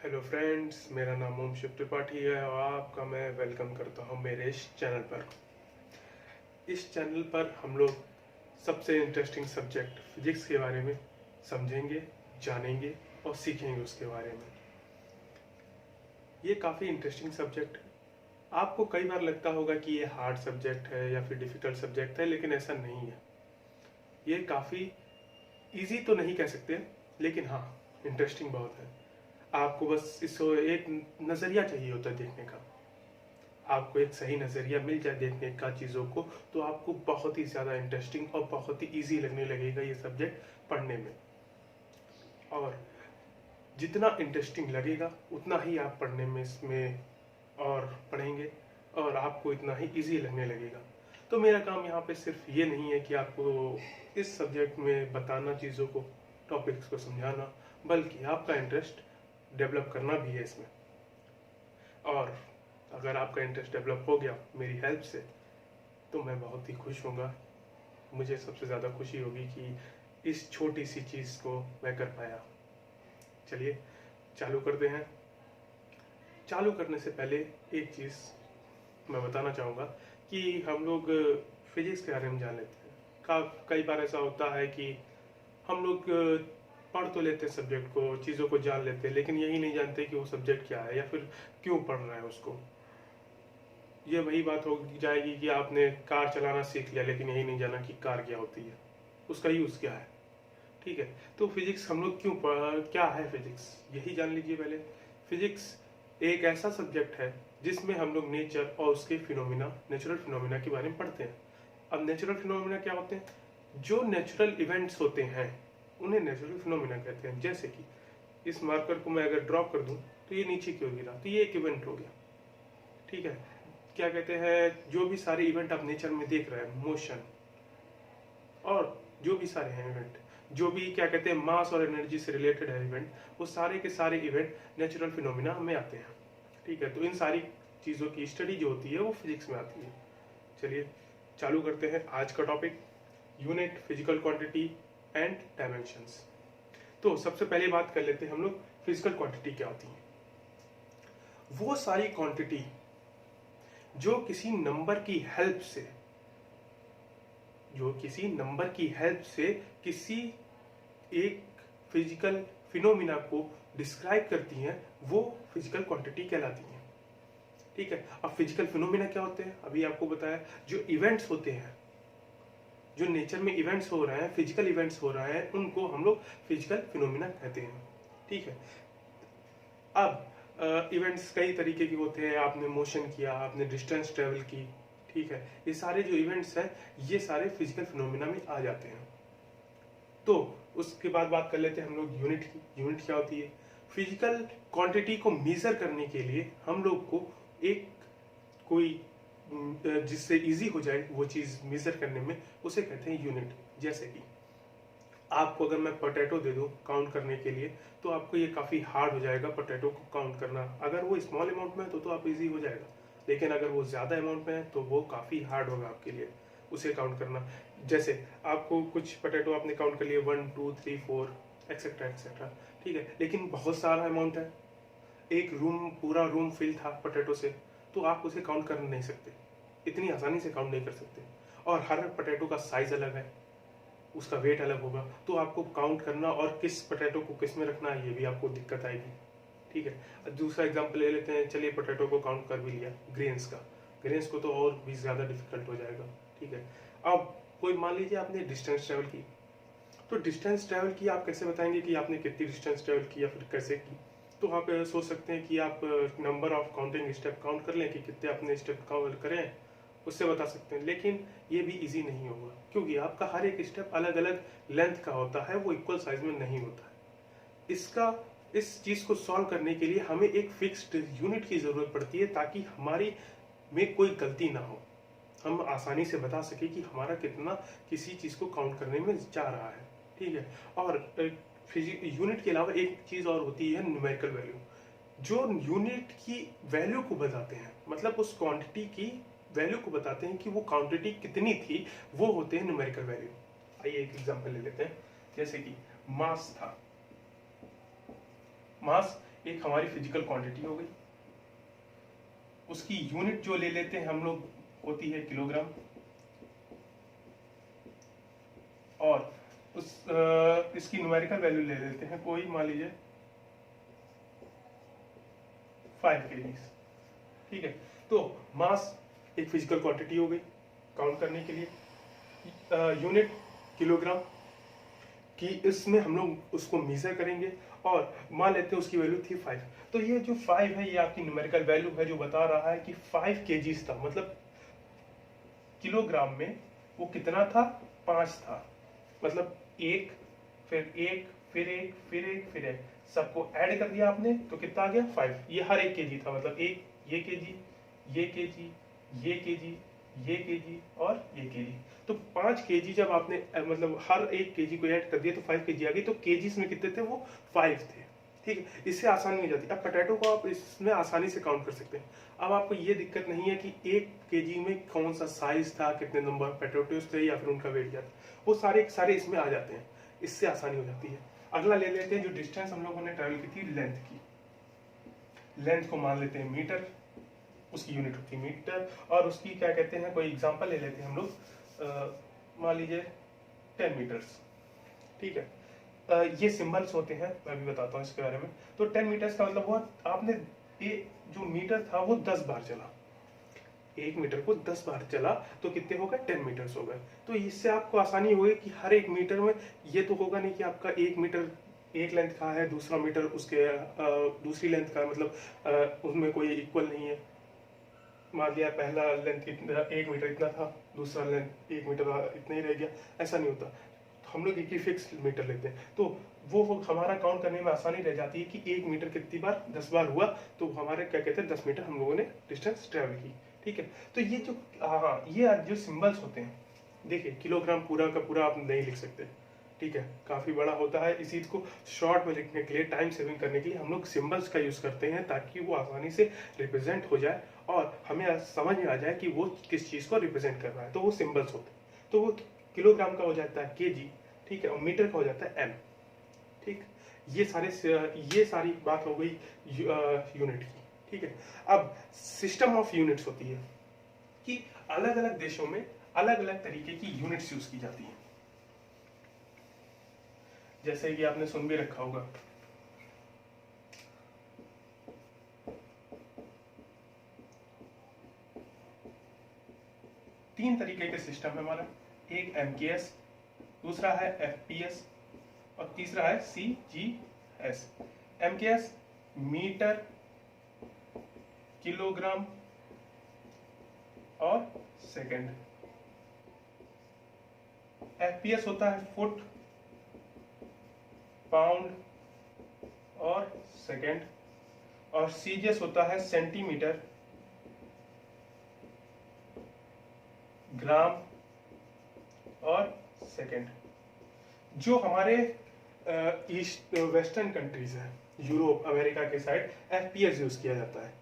Hello friends, मेरा नाम ओम शिव त्रिपाठी है और आपका मैं वेलकम करता हूं मेरे इस चैनल पर। इस चैनल पर हम लोग सबसे इंटरेस्टिंग सब्जेक्ट फिजिक्स के बारे में समझेंगे, जानेंगे और सीखेंगे उसके बारे में। ये काफ़ी इंटरेस्टिंग सब्जेक्ट है। आपको कई बार लगता होगा कि ये हार्ड सब्जेक्ट है या फिर डिफ़िकल्ट सब्जेक्ट है, लेकिन ऐसा नहीं है। ये काफ़ी इजी तो नहीं कह सकते, लेकिन हाँ, इंटरेस्टिंग बहुत है। आपको बस इसको एक नज़रिया चाहिए होता है देखने का। आपको एक सही नज़रिया मिल जाए देखने का चीज़ों को, तो आपको बहुत ही ज़्यादा इंटरेस्टिंग और बहुत ही इजी लगने लगेगा ये सब्जेक्ट पढ़ने में। और जितना इंटरेस्टिंग लगेगा उतना ही आप पढ़ने में इसमें और पढ़ेंगे और आपको इतना ही इजी लगने लगेगा। तो मेरा काम यहाँ पे सिर्फ ये नहीं है कि आपको इस सब्जेक्ट में बताना चीज़ों को, टॉपिक्स को समझाना, बल्कि आपका इंटरेस्ट डेवलप करना भी है इसमें। और अगर आपका इंटरेस्ट डेवलप हो गया मेरी हेल्प से, तो मैं बहुत ही खुश होऊंगा। मुझे सबसे ज़्यादा खुशी होगी कि इस छोटी सी चीज़ को मैं कर पाया। चलिए चालू करते हैं। चालू करने से पहले एक चीज़ मैं बताना चाहूँगा कि हम लोग फिजिक्स के बारे में जान लेते हैं। कई बार ऐसा होता है कि हम लोग पढ़ तो लेते हैं सब्जेक्ट को, चीज़ों को जान लेते हैं, लेकिन यही नहीं जानते कि वो सब्जेक्ट क्या है या फिर क्यों पढ़ रहे हैं उसको। ये वही बात हो जाएगी कि आपने कार चलाना सीख लिया, लेकिन यही नहीं जाना कि कार क्या होती है, उसका यूज़ क्या है। ठीक है, तो फिजिक्स हम लोग क्यों क्या है फिजिक्स, यही जान लीजिए पहले। फिजिक्स एक ऐसा सब्जेक्ट है जिसमें हम लोग नेचर और उसके फिनोमिना, नेचुरल फिनोमिना के बारे में पढ़ते हैं। अब नेचुरल फिनोमिना क्या होते हैं? जो नेचुरल इवेंट्स होते हैं उन्हें नेचुरल फिनोमिना कहते हैं। जैसे कि इस मार्कर को मैं अगर ड्रॉप कर दूं तो ये नीचे क्यों गिरा, तो ये एक इवेंट हो गया। ठीक है, क्या कहते हैं, जो भी सारे इवेंट आप नेचर में देख रहे हैं, मोशन और जो भी सारे हैं इवेंट, जो भी क्या कहते हैं मास और एनर्जी से रिलेटेड है इवेंट, वो सारे के सारे इवेंट नेचुरल फिनोमिना में आते हैं। ठीक है, तो इन सारी चीज़ों की स्टडी जो होती है वो फिजिक्स में आती है। चलिए चालू करते हैं आज का topic, unit, physical quantity and dimensions. तो सबसे पहले बात कर लेते हैं हम लोग फिजिकल क्वांटिटी क्या होती है। वो सारी क्वांटिटी जो किसी नंबर की हेल्प से, किसी एक फिजिकल फिनोमिना को डिस्क्राइब करती हैं, वो फिजिकल क्वांटिटी कहलाती हैं। ठीक है, अब फिजिकल फिनोमिना क्या होते हैं, अभी आपको बताया। जो इवेंट्स होते हैं, जो नेचर में इवेंट्स हो रहे हैं, फिजिकल इवेंट्स हो रहे हैं, उनको हम लोग फिजिकल फिनोमिना कहते हैं। ठीक है, अब इवेंट्स कई तरीके के होते हैं। आपने मोशन किया, आपने डिस्टेंस ट्रेवल की, ठीक है, ये सारे जो इवेंट्स हैं ये सारे फिजिकल फिनोमिना में आ जाते हैं। तो उसके बाद बात कर लेते हैं हम लोग यूनिट की। यूनिट क्या होती है? फिजिकल क्वांटिटी को मेजर करने के लिए हम लोग को एक कोई जिससे इजी हो जाए वो चीज़ मेजर करने में, उसे कहते हैं यूनिट। जैसे कि आपको अगर मैं पोटैटो दे दूं काउंट करने के लिए, तो आपको ये काफ़ी हार्ड हो जाएगा पोटैटो को काउंट करना। अगर वो स्मॉल अमाउंट में है तो आप इजी हो जाएगा, लेकिन अगर वो ज़्यादा अमाउंट में है तो वो काफ़ी हार्ड होगा आपके लिए उसे काउंट करना। जैसे आपको कुछ पोटैटो आपने काउंट कर लिए 1 2 3 4 एक्सेट्रा एक्सेट्रा, ठीक है, लेकिन बहुत सारा अमाउंट है, एक रूम, पूरा रूम फिल था पोटैटो से, तो आप उसे काउंट कर नहीं सकते, इतनी आसानी से काउंट नहीं कर सकते। और हर पोटैटो का साइज अलग है, उसका वेट अलग होगा, तो आपको काउंट करना और किस पोटैटो को किस में रखना है ये भी आपको दिक्कत आएगी। ठीक है, दूसरा एग्जांपल ले लेते हैं। चलिए पोटैटो को काउंट कर भी लिया, ग्रेन्स का, ग्रेन्स को तो और भी ज़्यादा डिफिकल्ट हो जाएगा। ठीक है, अब कोई मान लीजिए आपने डिस्टेंस ट्रेवल की, तो डिस्टेंस ट्रेवल की आप कैसे बताएंगे कि आपने कितनी डिस्टेंस ट्रेवल की या फिर कैसे की? तो आप सोच सकते हैं कि आप number of counting step count कर लें कि कितने आपने स्टेप कवर करें, उससे बता सकते हैं। लेकिन ये भी इजी नहीं होगा, क्योंकि आपका हर एक स्टेप अलग अलग लेंथ का होता है, वो इक्वल साइज में नहीं होता है। इस चीज़ को सॉल्व करने के लिए हमें एक फिक्स्ड यूनिट की ज़रूरत पड़ती है, ताकि हमारी में कोई गलती ना हो, हम आसानी से बता सके कि हमारा कितना किसी चीज़ को काउंट करने में जा रहा है। ठीक है, और यूनिट के अलावा एक चीज़ और होती है, न्यूमेरिकल वैल्यू, जो यूनिट की वैल्यू को बताते हैं, मतलब उस क्वांटिटी की वैल्यू को बताते हैं कि वो क्वांटिटी कितनी थी, वो होते हैं न्यूमेरिकल वैल्यू। आइए एक एग्जांपल ले लेते हैं। जैसे कि मास था, मास एक हमारी फिजिकल क्वांटिटी हो गई, उसकी यूनिट जो ले लेते हैं हम लोग होती है किलोग्राम, और इसकी न्यूमेरिकल वैल्यू ले लेते हैं कोई, मान लीजिए 5 kg। ठीक है, तो मास एक फिजिकल क्वांटिटी हो गई काउंट करने के लिए, यूनिट किलोग्राम कि इसमें हम लोग उसको मेजर करेंगे, और मान लेते हैं उसकी वैल्यू थी 5। तो ये जो 5 है ये आपकी न्यूमेरिकल वैल्यू है जो बता रहा है कि 5 kg था, मतलब किलोग्राम में वो कितना था, 5 था। मतलब एक फिर एक फिर एक फिर एक फिर एक, सबको ऐड कर दिया आपने तो कितना आ गया 5। ये हर एक केजी था, मतलब एक ये केजी, ये केजी, ये केजी, ये केजी और ये केजी। तो 5 केजी जब आपने मतलब हर एक केजी को ऐड कर दिया तो 5 केजी आ गई। तो केजीज में कितने थे, वो 5 थे। ठीक है, इससे आसानी हो जाती है। अब पोटैटो को आप इसमें आसानी से काउंट कर सकते हैं। अब आपको ये दिक्कत नहीं है कि एक केजी में कौन सा साइज था, कितने नंबर पोटैटोज थे या फिर उनका वेट क्या था, वो सारे इसमें आ जाते हैं, इससे आसानी हो जाती है। अगला ले लेते हैं जो डिस्टेंस हम लोगों ने ट्रैवल की थी, लेंथ की। लेंथ को मान लेते हैं मीटर, उसकी यूनिट होती है मीटर, और उसकी क्या कहते हैं, कोई एग्जांपल ले लेते हैं हम लोग, मान लीजिए 10 मीटर्स। ठीक है, ये सिंबल्स होते हैं, मैं भी बताता हूँ इसके बारे में। तो 10 मीटर्स का मतलब हुआ आपने ये जो मीटर था वो 10 बार चला, एक मीटर को 10 बार चला तो कितने हो गए, 10 मीटर्स हो गए। तो इससे आपको आसानी होगी कि हर एक मीटर में ये तो होगा नहीं कि आपका एक मीटर एक लेंथ का है, दूसरा मीटर उसके दूसरी लेंथ का, मतलब उसमें कोई इक्वल नहीं है। मान लिया पहला लेंथ एक मीटर इतना था, दूसरा लेंथ 1 मीटर इतना ही रह गया, ऐसा नहीं होता। तो हम लोग एक ही फिक्स मीटर लेते हैं, तो वो हमारा काउंट करने में आसानी रह जाती है कि 1 मीटर कितनी बार, 10 बार हुआ, तो हमारे क्या कहते हैं 10 मीटर हम लोगों ने डिस्टेंस ट्रेवल की। ठीक है, तो ये जो ये जो सिंबल्स होते हैं, देखिए किलोग्राम पूरा का पूरा आप नहीं लिख सकते। ठीक है, काफी बड़ा होता है, इसी को शॉर्ट में लिखने के लिए, टाइम सेविंग करने के लिए हम लोग सिंबल्स का यूज करते हैं, ताकि वो आसानी से रिप्रेजेंट हो जाए और हमें समझ में आ जाए कि वो किस चीज को रिप्रेजेंट कर रहा है। तो वो सिंबल्स होते हैं। तो वो किलोग्राम का हो जाता है केजी, ठीक है, और मीटर का हो जाता है एम। ठीक, ये सारी बात हो गई यूनिट की। ठीक है, अब सिस्टम ऑफ यूनिट्स होती है कि अलग अलग देशों में अलग अलग तरीके की यूनिट्स यूज की जाती है। जैसे कि आपने सुन भी रखा होगा, तीन तरीके के सिस्टम है हमारा, एक एमकेएस, दूसरा है एफपीएस और तीसरा है सीजीएस। एमकेएस मीटर, किलोग्राम और सेकंड। एफपीएस होता है फुट, पाउंड और सेकंड, और सीजीएस होता है सेंटीमीटर, ग्राम और सेकंड। जो हमारे ईस्ट वेस्टर्न कंट्रीज है, यूरोप अमेरिका के साइड एफपीएस यूज किया जाता है,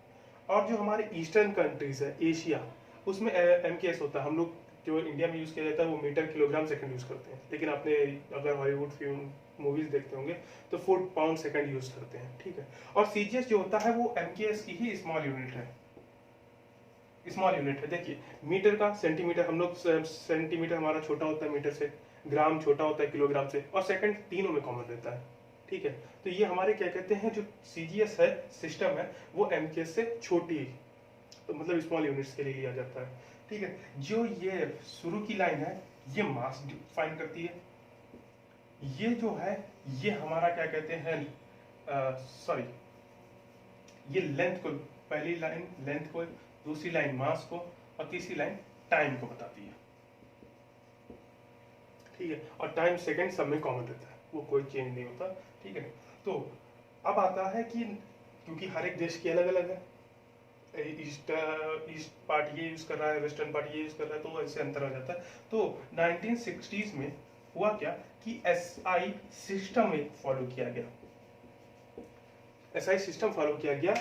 और जो हमारे ईस्टर्न कंट्रीज है एशिया, उसमें एमकेएस होता है। हम लोग जो इंडिया में यूज किया जाता है वो मीटर, किलोग्राम, सेकंड यूज करते हैं, लेकिन आपने अगर हॉलीवुड फिल्म मूवीज देखते होंगे तो फुट, पाउंड, सेकंड यूज करते हैं। ठीक है, और सीजीएस जो होता है वो एमकेएस की ही स्मॉल यूनिट है। स्मॉल यूनिट है, देखिए मीटर का सेंटीमीटर, हम लोग सेंटीमीटर हमारा छोटा होता है मीटर से, ग्राम छोटा होता है किलोग्राम से, और सेकंड तीनों में कॉमन रहता है। ठीक है, तो ये हमारे क्या कहते हैं, जो सीजीएस है सिस्टम है वो एमकेएस से छोटी, तो मतलब स्मॉल यूनिट्स के लिए लिया जाता है। ठीक है, जो ये शुरू की लाइन है ये मास डिफाइन करती है, ये जो है ये हमारा क्या कहते हैं, सॉरी, ये लेंथ को, पहली लाइन लेंथ को, दूसरी लाइन मास को, और तीसरी लाइन टाइम को बताती है। ठीक है, और टाइम सेकंड सब में कॉमन रहता है, वो कोई चेंज नहीं होता। ठीक है, तो अब आता है कि क्योंकि हर एक देश की अलग अलग है, ईस्ट पार्ट ये यूज कर रहा है, वेस्टर्न पार्ट ये यूज कर रहा है, तो ऐसे अंतर हो जाता है। तो 1960s में हुआ क्या कि एसआई सिस्टम एक फॉलो किया गया। एसआई सिस्टम फॉलो किया गया,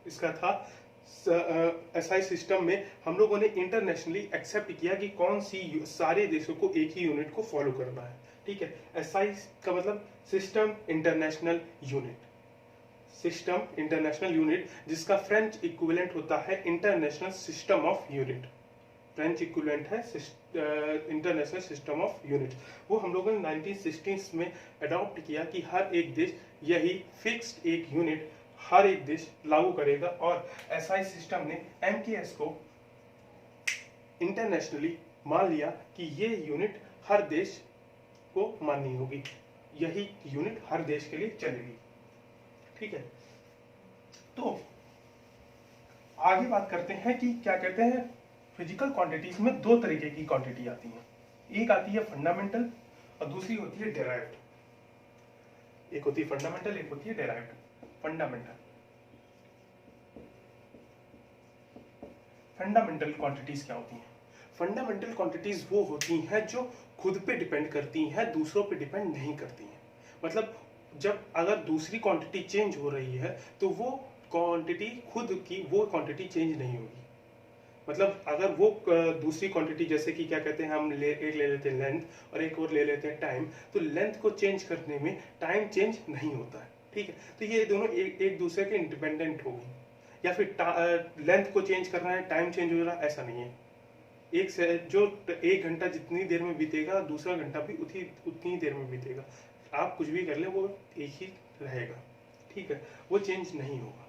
इसका था एसआई सिस्टम में हम लोगों ने इंटरनेशनली एक्सेप्ट किया कि कौन सी सारे देशों को एक ही यूनिट को फॉलो करना है। ठीक है, एसआई का मतलब system international unit. System international unit, जिसका फ्रेंच इक्विवेलेंट होता है international system of unit. French equivalent है इंटरनेशनल सिस्टम ऑफ यूनिट। वो हम लोगों ने 1960s में अडॉप्ट किया कि हर एक देश यही फिक्स्ड एक यूनिट हर एक देश लागू करेगा, और एसआई सिस्टम ने एमकेएस को इंटरनेशनली मान लिया कि ये यूनिट हर देश को माननी होगी, यही यूनिट हर देश के लिए चलेगी। ठीक है, तो आगे बात करते हैं कि क्या कहते हैं, फिजिकल क्वांटिटीज में दो तरीके की क्वांटिटी आती हैं, एक आती है फंडामेंटल और दूसरी होती है डेराइव्ड। एक होती है फंडामेंटल, एक होती है डेराइव्ड। फंडामेंटल क्वांटिटीज क्या होती हैं? फंडामेंटल क्वांटिटीज वो होती हैं जो खुद पे डिपेंड करती हैं, दूसरों पे डिपेंड नहीं करती हैं। मतलब जब अगर दूसरी क्वांटिटी चेंज हो रही है तो वो क्वांटिटी खुद की वो क्वांटिटी चेंज नहीं होगी। मतलब अगर वो दूसरी क्वांटिटी, जैसे कि क्या कहते हैं, हम एक ले लेते हैं लेंथ और एक और ले लेते हैं टाइम, तो लेंथ को चेंज करने में टाइम चेंज नहीं होता है। ठीक है, तो ये दोनों एक दूसरे के इंडिपेंडेंट होगी। या फिर लेंथ को चेंज करना है, टाइम चेंज हो रहा है, ऐसा नहीं है। एक से जो 1 घंटा जितनी देर में बीतेगा, दूसरा घंटा भी उतनी देर में बीतेगा। आप कुछ भी कर ले, वो एक ही रहेगा। ठीक है, वो चेंज नहीं होगा।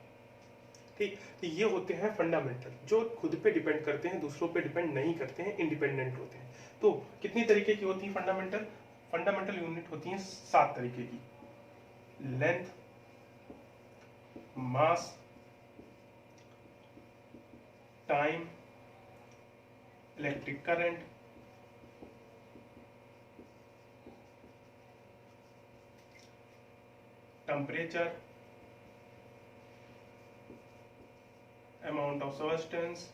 ठीक, तो ये होते हैं फंडामेंटल, जो खुद पे डिपेंड करते हैं, दूसरों पे डिपेंड नहीं करते हैं, इंडिपेंडेंट होते हैं। तो कितनी तरीके की होती है फंडामेंटल? फंडामेंटल यूनिट होती है 7 तरीके की। Length, mass, time, electric current, temperature, amount of substance,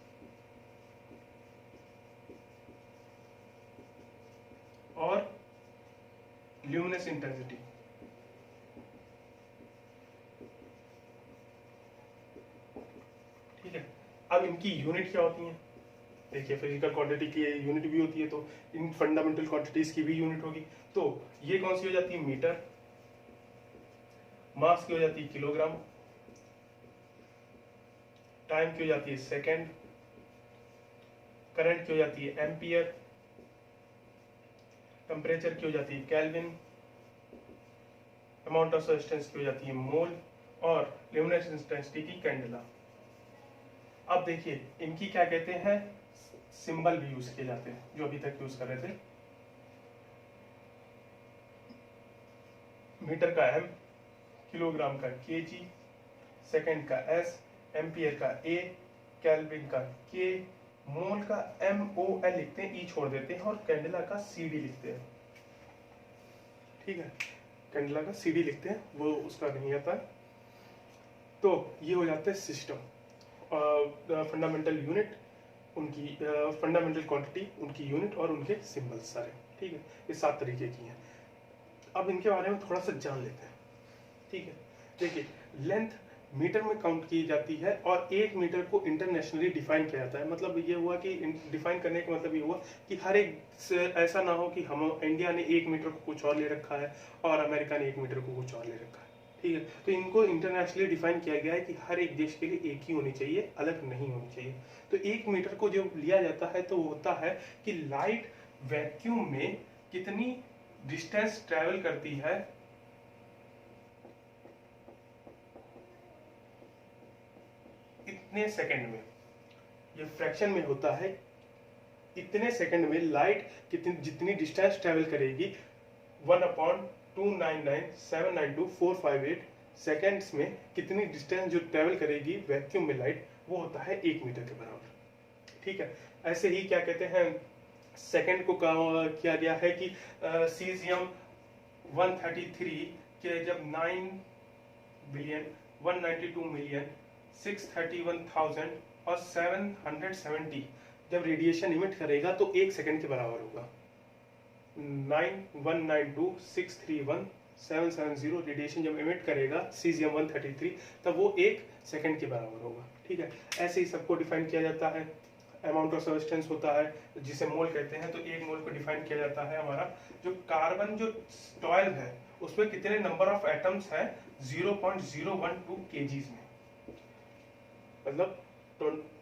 और luminous intensity। ठीक है, अब इनकी यूनिट क्या होती है? देखिए, फिजिकल क्वांटिटी की यूनिट भी होती है, तो इन फंडामेंटल क्वांटिटीज की भी यूनिट होगी। तो ये कौन सी हो जाती है? मीटर। मास की हो जाती है किलोग्राम। टाइम की हो जाती है सेकेंड। करंट की हो जाती है एम्पियर। टेम्परेचर की हो जाती है केल्विन। अमाउंट ऑफ सब्सटेंस की हो जाती है मोल, और ल्यूमिनस इंटेंसिटी की कैंडेला। अब देखिए, इनकी क्या कहते हैं, सिंबल भी यूज किए जाते हैं, जो अभी तक यूज कर रहे थे। मीटर का एम, किलोग्राम का केजी, सेकंड का एस, एम्पियर का ए, केल्विन का के, मोल का MOL लिखते हैं, ई छोड़ देते हैं, और कैंडेला का CD लिखते हैं। ठीक है, कैंडेला का CD लिखते हैं, वो उसका नहीं आता। तो ये हो जाता है सिस्टम, फंडामेंटल यूनिट, उनकी फंडामेंटल क्वांटिटी, उनकी यूनिट और उनके सिंबल सारे। ठीक है, ये 7 तरीके की हैं। अब इनके बारे में थोड़ा सा जान लेते हैं। ठीक है, देखिए, लेंथ मीटर में काउंट की जाती है, और 1 मीटर को इंटरनेशनली डिफाइन किया जाता है। मतलब ये हुआ कि डिफाइन करने का मतलब ये हुआ कि हर एक से ऐसा ना हो कि हम इंडिया ने 1 मीटर को कुछ और ले रखा है और अमेरिका ने 1 मीटर को कुछ और ले रखा है। ठीक है, तो इनको इंटरनेशनली डिफाइन किया गया है कि हर एक देश के लिए एक ही होनी चाहिए, अलग नहीं होनी चाहिए। तो 1 मीटर को जो लिया जाता है तो होता है कि लाइट वैक्यूम में कितनी डिस्टेंस ट्रेवल करती है, इतने सेकंड में। ये फ्रैक्शन में होता है, इतने सेकंड में लाइट जितनी डिस्टेंस ट्रेवल करेगी 1/299,792,458 सेकंड्स में कितनी डिस्टेंस जो ट्रेवल करेगी वैक्यूम में लाइट, वो होता है 1 मीटर के बराबर। ठीक है, ऐसे ही क्या कहते हैं, सेकंड को किया गया है कि सीजियम 133 के जब 9,192,631,000 और 770 जब रेडिएशन इमिट करेगा तो 1 सेकंड के बराबर होगा। 9,192,631,770 रेडिएशन जब इमिट करेगा सीजियम 133, तब वो 1 सेकंड के बराबर होगा। ठीक है, ऐसे ही सबको डिफाइन किया जाता है। अमाउंट ऑफ सब्सटेंस होता है जिसे मोल कहते हैं, तो 1 मोल को डिफाइन किया जाता है हमारा जो कार्बन जो 12 है उसमें कितने नंबर ऑफ एटम्स हैं, 0.012 kgs में, मतलब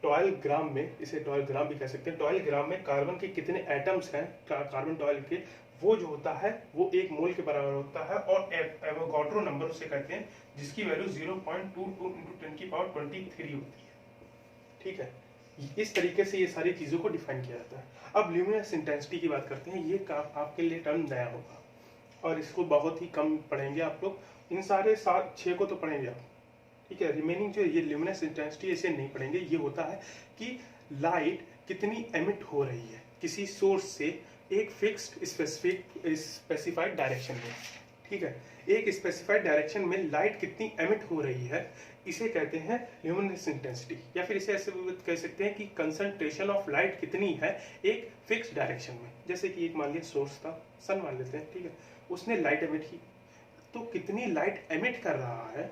12 ग्राम में, इसे 12 ग्राम भी कह सकते हैं, 12 ग्राम में कार्बन के कितने एटम्स हैं कार्बन 12 के, वो जो होता है वो 1 मोल के बराबर होता है। और एवोगाड्रो नंबर उसे कहते हैं, जिसकी वैल्यू 0.22 × 10⁻23 होती है। ठीक है, इस तरीके से ये सारी चीजों को डिफाइन किया जाता है। अब ल्यूमिनस इंटेंसिटी की बात करते हैं। ये आपके लिए टर्म नया होगा और इसको बहुत ही कम पढ़ेंगे आप लोग, इन सारे 6 को तो पढ़ेंगे आप, ठीक है। रिमेनिंग जो ये ल्यूमिनस इंटेंसिटी इसे नहीं पढ़ेंगे। ये होता है कि लाइट कितनी एमिट हो रही है किसी सोर्स से एक फिक्स्ड स्पेसिफाइड डायरेक्शन में, ठीक है। एक स्पेसिफाइड डायरेक्शन में लाइट कितनी एमिट हो रही है, इसे कहते हैं ल्यूमिनस इंटेंसिटी। या फिर इसे ऐसे कह सकते हैं कि कंसंट्रेशन ऑफ लाइट कितनी है एक फिक्स्ड डायरेक्शन में। जैसे कि एक मान लिया सोर्स था, सन मान लेते हैं, ठीक है, उसने लाइट एमिट की, तो कितनी लाइट एमिट कर रहा है,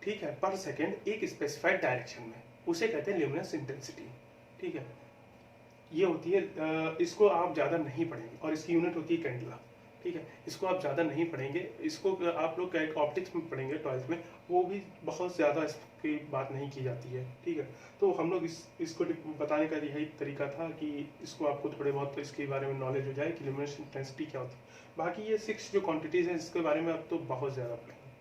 ठीक है, पर सेकेंड एक स्पेसिफाइड डायरेक्शन में, उसे कहते हैं ल्यूमिनस इंटेंसिटी, ठीक है। ये होती है, इसको आप ज़्यादा नहीं पढ़ेंगे और इसकी यूनिट होती है कैंडला, ठीक है। इसको आप ज़्यादा नहीं पढ़ेंगे, इसको आप लोग ऑप्टिक्स में पढ़ेंगे 12th में, वो भी बहुत ज़्यादा इसकी बात नहीं की जाती है, ठीक है। तो हम लोग इसको बताने का यही तरीका था कि इसको आपको थोड़े बहुत इसके बारे में नॉलेज हो जाए कि ल्यूमिनस इंटेंसिटी क्या होती है। बाकी ये 6 जो क्वांटिटीज़ हैं इसके बारे में अब तो बहुत ज़्यादा पढ़ेंगे,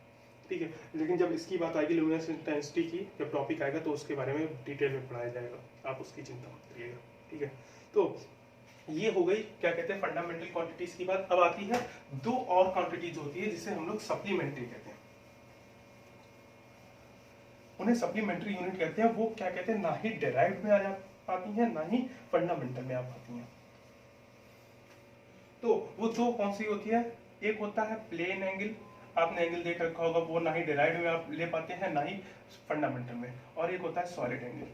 ठीक है। लेकिन जब इसकी बात आएगी ल्यूमिनस इंटेंसिटी की, जब टॉपिक आएगा तो उसके बारे में डिटेल में पढ़ाया जाएगा, आप उसकी चिंता मत करिएगा, ठीक है। तो ये हो गई क्या कहते हैं फंडामेंटल क्वांटिटीज की बात। अब आती है 2 और क्वांटिटीज होती है जिसे हम लोग सप्लीमेंट्री कहते हैं। उन्हें सप्लीमेंट्री यूनिट कहते हैं। वो क्या कहते हैं, ना ही डेराइव्ड में आ जा पाती हैं ना ही फंडामेंटल में आ पाती हैं। तो वो 2 कौन सी होती है, एक होता है प्लेन एंगल, आपने एंगल देख रखा होगा, वो ना ही डेराइव्ड में आप ले पाते हैं ना ही फंडामेंटल में, और एक होता है सॉलिड एंगल।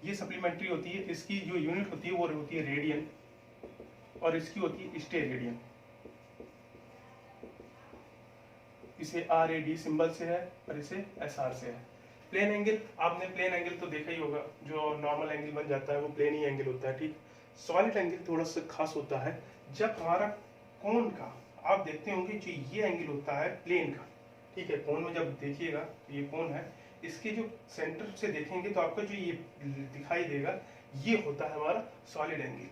ये सप्लीमेंट्री होती है। इसकी जो यूनिट होती है वो होती है रेडियन और इसकी होती है स्टेरेडियन। इसे RAD सिंबल से है और इसे SR से है। प्लेन एंगल, आपने प्लेन एंगल तो देखा ही होगा, जो नॉर्मल एंगल बन जाता है वो प्लेन ही एंगल होता है, ठीक। सॉलिड एंगल थोड़ा सा खास होता है, जब हमारा कोन का, आप देखते होंगे जो ये एंगल होता है प्लेन का, ठीक है, कोन में जब देखिएगा ये कोन है, इसके जो सेंटर से देखेंगे तो आपको जो ये दिखाई देगा ये होता है हमारा सॉलिड एंगल,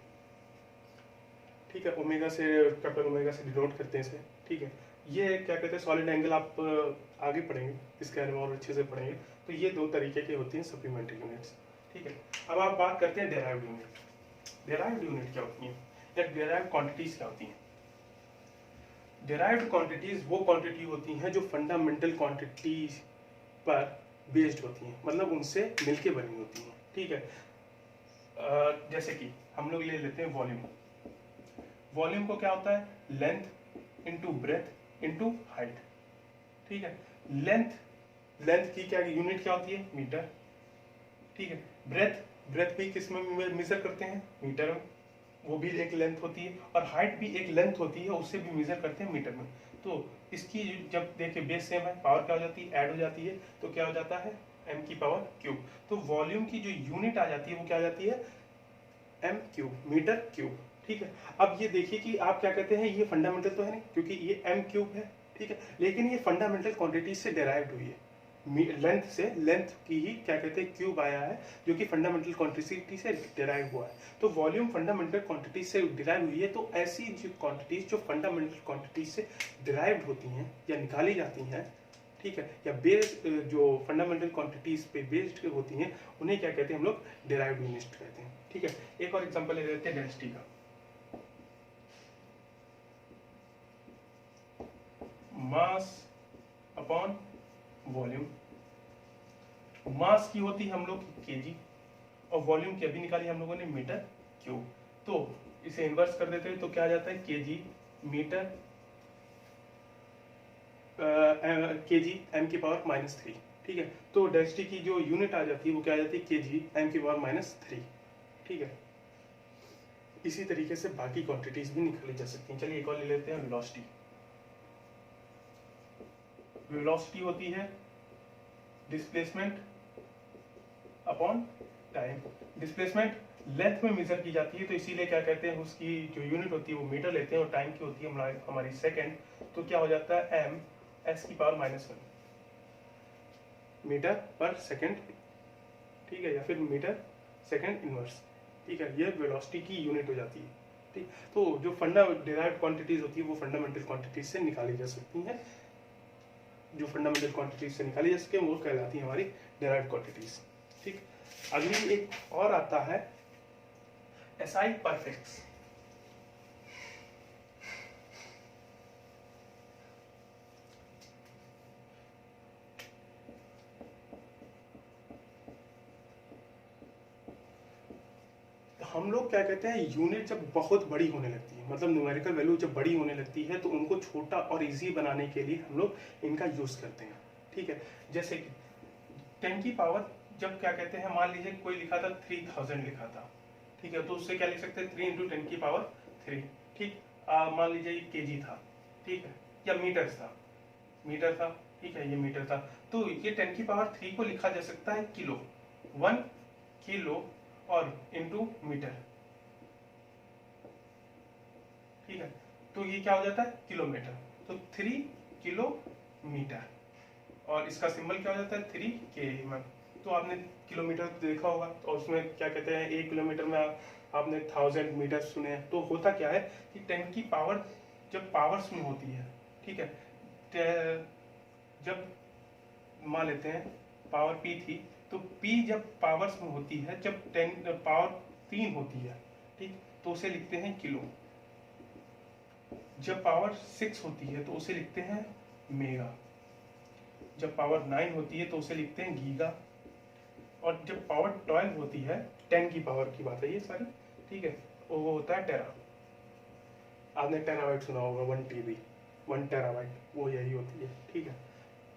ठीक है। ओमेगा से, कैपिटल ओमेगा से डिनोट करते हैं इसे, ठीक है। ये क्या कहते हैं सॉलिड एंगल, आप आगे पढ़ेंगे इसके बारे में और अच्छे से पढ़ेंगे। तो ये 2 तरीके की होती हैं सप्लीमेंट्री यूनिट्स, ठीक है। अब आप बात करते हैं डेराइव्ड यूनिट। डेराइव्ड यूनिट क्या होती है या डेराइव्ड क्वांटिटीज क्या होती हैं। डेराइव्ड क्वांटिटीज वो क्वांटिटी होती हैं जो फंडामेंटल क्वांटिटीज पर बेस्ड होती हैं, मतलब उनसे मिलके बनी होती हैं, ठीक है। जैसे कि हम लोग ले लेते हैं वॉल्यूम। वॉल्यूम को क्या होता है, length into breadth into height, ठीक है। लेंथ की क्या यूनिट क्या होती है, मीटर, ठीक है। ब्रेथ भी किस में मेजर करते हैं, मीटर में, वो भी एक लेंथ होती है। और हाइट भी एक लेंथ होती है, उससे भी मेजर करते हैं मीटर में। तो इसकी जब देखिए बेस सेम है, पावर क्या हो जाती है, ऐड हो जाती है, तो क्या हो जाता है m⁻³ तो वॉल्यूम की जो यूनिट आ जाती है वो क्या आ जाती है m3, मीटर क्यूब, ठीक है। अब ये देखिए कि आप क्या कहते हैं, ये फंडामेंटल तो है नहीं क्योंकि ये m³ है, ठीक है, लेकिन ये फंडामेंटल क्वांटिटी से डेराइव्ड हुई है, लेंथ से, लेंथ की ही क्या कहते हैं क्यूब आया है जो कि फंडामेंटल क्वांटिटी से डिराइव हुआ है। तो वॉल्यूम फंडामेंटल क्वांटिटी से डिराइव हुई है। तो ऐसी जो क्वांटिटीज जो फंडामेंटल क्वांटिटी से डिराइव्ड होती हैं या निकाली जाती हैं, ठीक है, या बेस्ड जो फंडामेंटल क्वांटिटीज पे बेस्ड होती हैं, उन्हें क्या कहते हैं हम लोग डिराइव्ड यूनिट कहते हैं, ठीक है। एक और एग्जांपल ले लेते हैं डेंसिटी का। Mass upon volume. मास की होती है हम लोग केजी और वॉल्यूम की अभी निकाली हम लोगों ने मीटर क्यूब। तो इसे इन्वर्स कर देते हैं तो क्या आ जाता है केजी मीटर केजी m⁻⁻3, ठीक है। तो डेंसिटी की जो यूनिट आ जाती है वो क्या आ जाती है केजी m⁻⁻3, ठीक है। इसी तरीके से बाकी क्वांटिटीज भी निकाली जा सकती हैं। चलिए एक और ले लेते हैं वेलोसिटी। वेलोसिटी होती है displacement upon time. Displacement length में मेजर की जाती है, तो इसीलिए क्या कहते हैं, उसकी जो यूनिट होती है वो मीटर लेते हैं और टाइम की होती है हमारी सेकेंड। तो क्या हो जाता है m s की पावर -1 मीटर पर सेकेंड, ठीक है, या फिर मीटर सेकेंड इनवर्स, ठीक है, ये वेलोसिटी की यूनिट हो जाती है, ठीक। तो जो डिराइव्ड क्वांटिटीज होती है वो फंडामेंटल क्वांटिटीज से निकाली जा सकती हैं, जो फंडामेंटल क्वांटिटीज से निकाली जा सके वो कहलाती है हमारी डिराइव्ड क्वांटिटीज, ठीक। अगली एक और आता है SI परफेक्ट्स। हम लोग क्या कहते हैं, यूनिट जब बहुत बड़ी होने लगती है, मतलब न्यूमेरिकल वैल्यू जब बड़ी होने लगती है तो उनको छोटा और इजी बनाने के लिए हम लोग इनका यूज करते हैं, ठीक है। जैसे कि 10 की पावर, जब क्या कहते हैं, मान लीजिए कोई लिखा था 3000 लिखा था, ठीक है, तो उससे क्या लिख सकते हैं 3 × 10 की पावर 3, ठीक। मान लीजिए ये केजी था, ठीक है, या मीटर था, ठीक है, ये मीटर था, तो ये 10 की पावर 3 को लिखा जा सकता है किलो, 1 किलो और इनटू मीटर, ठीक है, तो ये क्या हो जाता है किलोमीटर, तो 3 किलोमीटर, और इसका सिंबल क्या हो जाता है 3 Km। तो आपने किलोमीटर देखा होगा, तो उसमें क्या कहते हैं 1 किलोमीटर में आपने 1000 मीटर सुने हैं। तो होता क्या है कि 10 की पावर जब पावर्स में होती है, ठीक है, जब मान लेते हैं पावर P थी, तो P जब पावर्स में होती है, जब 10 पावर 3 होती है, ठीक, तो उसे लिखते हैं किलो। जब पावर 6 होती है तो उसे लिखते हैं मेगा। जब पावर 9 होती है तो उसे लिखते हैं गीगा। और जब पावर 12 होती है, 10 की पावर की बात है ये सारी, ठीक है, वो होता है टेरा। आपने टेराबाइट सुना होगा, 1 TB 1 टेराबाइट, वो यही होती है, ठीक है,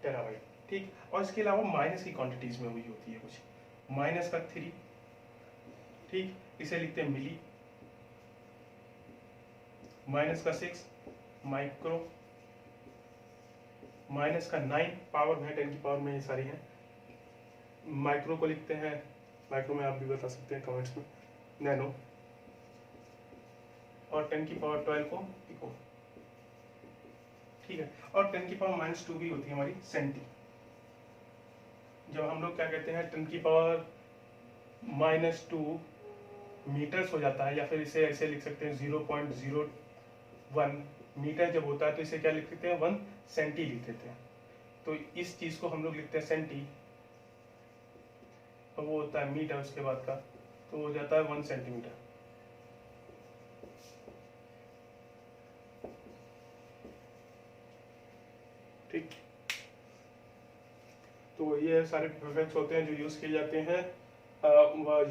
टेराबाइट, ठीक। और इसके अलावा माइनस की क्वांटिटीज में हुई होती है कुछ, -3, ठीक, इसे लिखते हैं मिली, -6 माइक्रो, -9 पावर में 10 की पावर में ये सारी हैं। माइक्रो को लिखते हैं, माइक्रो में आप भी बता सकते हैं कमेंट्स में, नैनो, और 10 की पावर 12 को पिको, ठीक है। और 10 की पावर -2 भी होती है हमारी सेंटी। जब हम लोग क्या कहते हैं 10 की पावर -2 मीटर्स हो जाता है, या फिर इसे ऐसे लिख सकते हैं 0.01 मीटर जब होता है, तो इसे क्या लिख सकते हैं 1 सेंटी लिख देते हैं। तो इस चीज को हम लोग लिखते हैं सेंटी, और वो होता है मीटर उसके बाद का, तो हो जाता है 1 सेंटीमीटर, ठीक। तो ये सारे परफेक्ट्स होते हैं जो यूज किए जाते हैं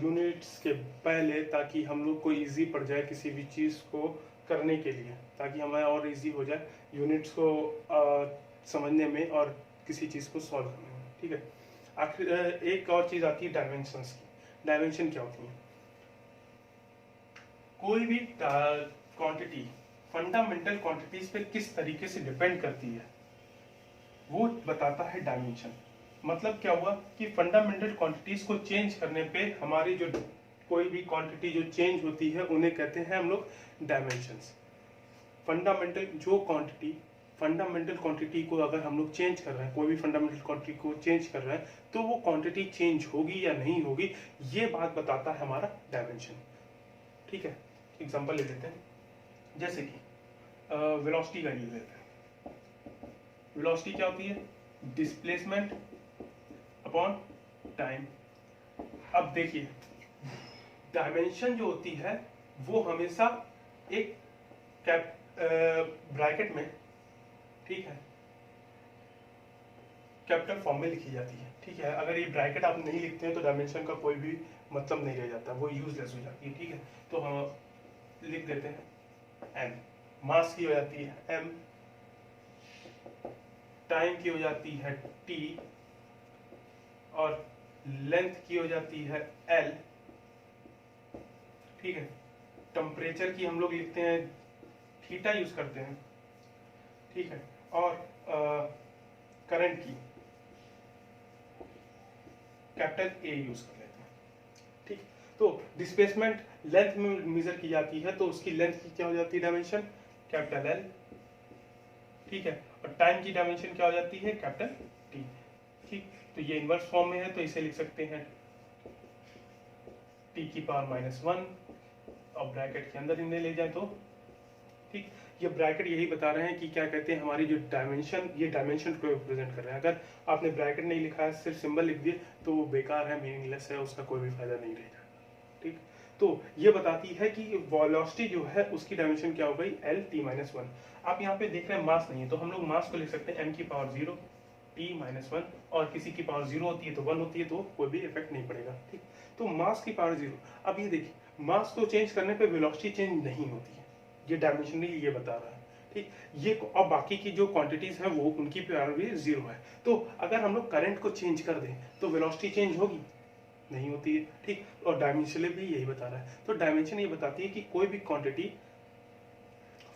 यूनिट्स के पहले, ताकि हम लोग को इजी पड़ जाए किसी भी चीज़ को करने के लिए, ताकि हमें और इजी हो जाए यूनिट्स को समझने में और किसी चीज़ को सॉल्व करने में, ठीक है। आखिर एक और चीज़ आती है डायमेंशंस की। डायमेंशन क्या होती है? कोई भी क्वांटिटी फंडामेंटल क्वांटिटीज पे किस तरीके से डिपेंड करती है वो बताता है डायमेंशन। मतलब क्या हुआ कि फंडामेंटल क्वांटिटीज को चेंज करने पे हमारी जो कोई भी क्वांटिटी जो चेंज होती है उन्हें कहते हैं हम लोग डायमेंशंस। फंडामेंटल क्वांटिटी को अगर हम लोग चेंज कर रहे हैं, कोई भी फंडामेंटल क्वांटिटी को चेंज कर रहे हैं, तो वो क्वांटिटी चेंज होगी या नहीं होगी, ये बात बताता है हमारा डायमेंशन, ठीक है। एग्जांपल ले लेते हैं, जैसे कि वेलोसिटी का यूज लेते हैं। वेलोसिटी क्या होती है? Displacement upon time. अब देखिए डायमेंशन जो होती है वो हमेशा एक ब्रैकेट में, ठीक है, कैपिटल फॉर्म में लिखी जाती है, ठीक है। अगर ये ब्रैकेट आप नहीं लिखते हैं तो डायमेंशन का कोई भी मतलब नहीं रह जाता, वो यूजलेस हो जाती है, ठीक है। तो हम लिख देते हैं m, मास की हो जाती है m, टाइम की हो जाती है t, और लेंथ की हो जाती है l, ठीक है। टेम्परेचर की हम लोग लिखते हैं थीटा यूज करते हैं, ठीक है। और करंट की कैपिटल A यूज कर लेते हैं, ठीक। तो डिस्प्लेसमेंट लेंथ में मेजर की जाती है, तो उसकी लेंथ की क्या हो जाती है डायमेंशन, कैपिटल एल, ठीक है। और टाइम की डायमेंशन क्या हो जाती है, कैपिटल टी, ठीक। तो ये इनवर्स फॉर्म में है, तो इसे लिख सकते हैं टी की पावर -1 और ब्रैकेट के अंदर इन्हें ले जाए तो, ठीक। ये ब्रैकेट यही बता रहे हैं कि क्या कहते हैं, हमारी जो डायमेंशन, ये डायमेंशन को रिप्रेजेंट कर रहे हैं। अगर आपने ब्रैकेट नहीं लिखा है, सिर्फ सिंबल लिख दिए, तो वो बेकार है, मीनिंगलेस है, उसका कोई भी फायदा नहीं रहेगा, ठीक। तो ये बताती है कि वेलोसिटी जो है उसकी डायमेंशन क्या हो गई, एल टी -1। आप यहाँ पे देख रहे हैं मास नहीं है, तो हम लोग मास को लिख सकते हैं m की पावर 0 t -1, और किसी की पावर 0 होती है तो 1 होती है, तो कोई भी इफेक्ट नहीं पड़ेगा, ठीक। तो मास की पावर 0। अब ये देखिए, मास को चेंज करने पे वेलोसिटी चेंज नहीं होती है, ये डायमेंशनली ये बता रहा है, ठीक। ये और बाकी की जो क्वांटिटीज है वो उनकी पावर भी 0 है। तो अगर हम लोग करंट को चेंज कर दें तो वेलोसिटी चेंज होगी, नहीं होती है, ठीक। और डायमेंशन भी यही बता रहा है। तो डायमेंशन ये बताती है कि कोई भी क्वांटिटी,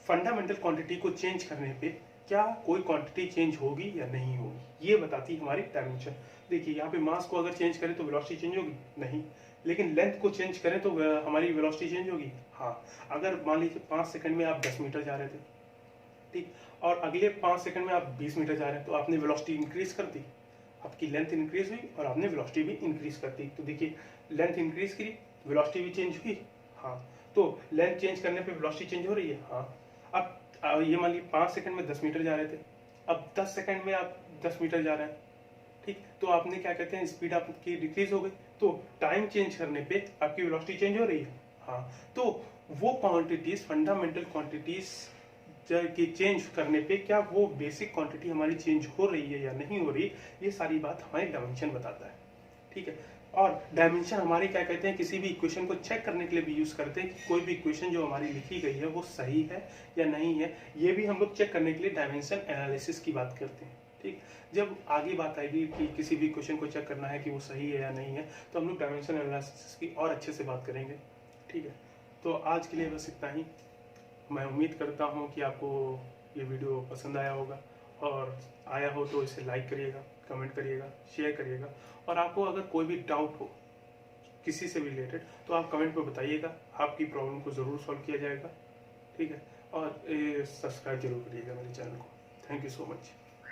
फंडामेंटल क्वांटिटी को चेंज करने पे क्या कोई क्वांटिटी चेंज होगी या नहीं होगी, ये बताती है हमारी डायमेंशन। देखिए यहाँ पे मास को अगर चेंज करें तो वेलोसिटी चेंज होगी, नहीं। लेकिन लेंथ को चेंज करें तो हमारी वेलोसिटी चेंज होगी, हाँ। अगर मान लीजिए 5 सेकंड में आप 10 मीटर जा रहे थे, ठीक, और अगले 5 सेकंड में आप 20 मीटर जा रहे हैं, तो आपने वेलोसिटी इंक्रीज कर दी, आपकी लेंथ इंक्रीज हुई और आपने वेलोसिटी भी इंक्रीज कर दी। तो देखिए लेंथ इंक्रीज करी, वेलोसिटी भी चेंज हुई, हाँ। तो लेंथ चेंज करने पे वेलोसिटी चेंज हो रही है, हाँ। अब ये मान लीजिए 5 सेकंड में 10 मीटर जा रहे थे, अब 10 सेकंड में आप 10 मीटर जा रहे हैं, ठीक। तो आपने क्या कहते हैं, स्पीड आपकी डिक्रीज हो गई, तो टाइम चेंज करने पे आपकी वेलोसिटी चेंज हो रही है, हाँ। तो वो क्वांटिटीज, फंडामेंटल क्वांटिटीज की चेंज करने पे क्या वो बेसिक क्वांटिटी हमारी चेंज हो रही है या नहीं हो रही, ये सारी बात हमारी डायमेंशन बताता है, ठीक है। और डायमेंशन हमारी क्या कहते हैं, किसी भी इक्वेशन को चेक करने के लिए भी यूज करते हैं कि कोई भी इक्वेशन जो हमारी लिखी गई है वो सही है या नहीं है। ये भी हम लोग चेक करने के लिए डायमेंशन एनालिसिस की बात करते हैं, ठीक। जब आगे बात आएगी कि किसी भी क्वेश्चन को चेक करना है कि वो सही है या नहीं है, तो हम लोग डायमेंशन एनालिसिस की और अच्छे से बात करेंगे, ठीक है। तो आज के लिए बस इतना ही। मैं उम्मीद करता हूँ कि आपको ये वीडियो पसंद आया होगा, और आया हो तो इसे लाइक करिएगा, कमेंट करिएगा, शेयर करिएगा। और आपको अगर कोई भी डाउट हो किसी से भी रिलेटेड, तो आप कमेंट में बताइएगा, आपकी प्रॉब्लम को ज़रूर सॉल्व किया जाएगा, ठीक है। और सब्सक्राइब जरूर करिएगा मेरे चैनल को। Thank you so much.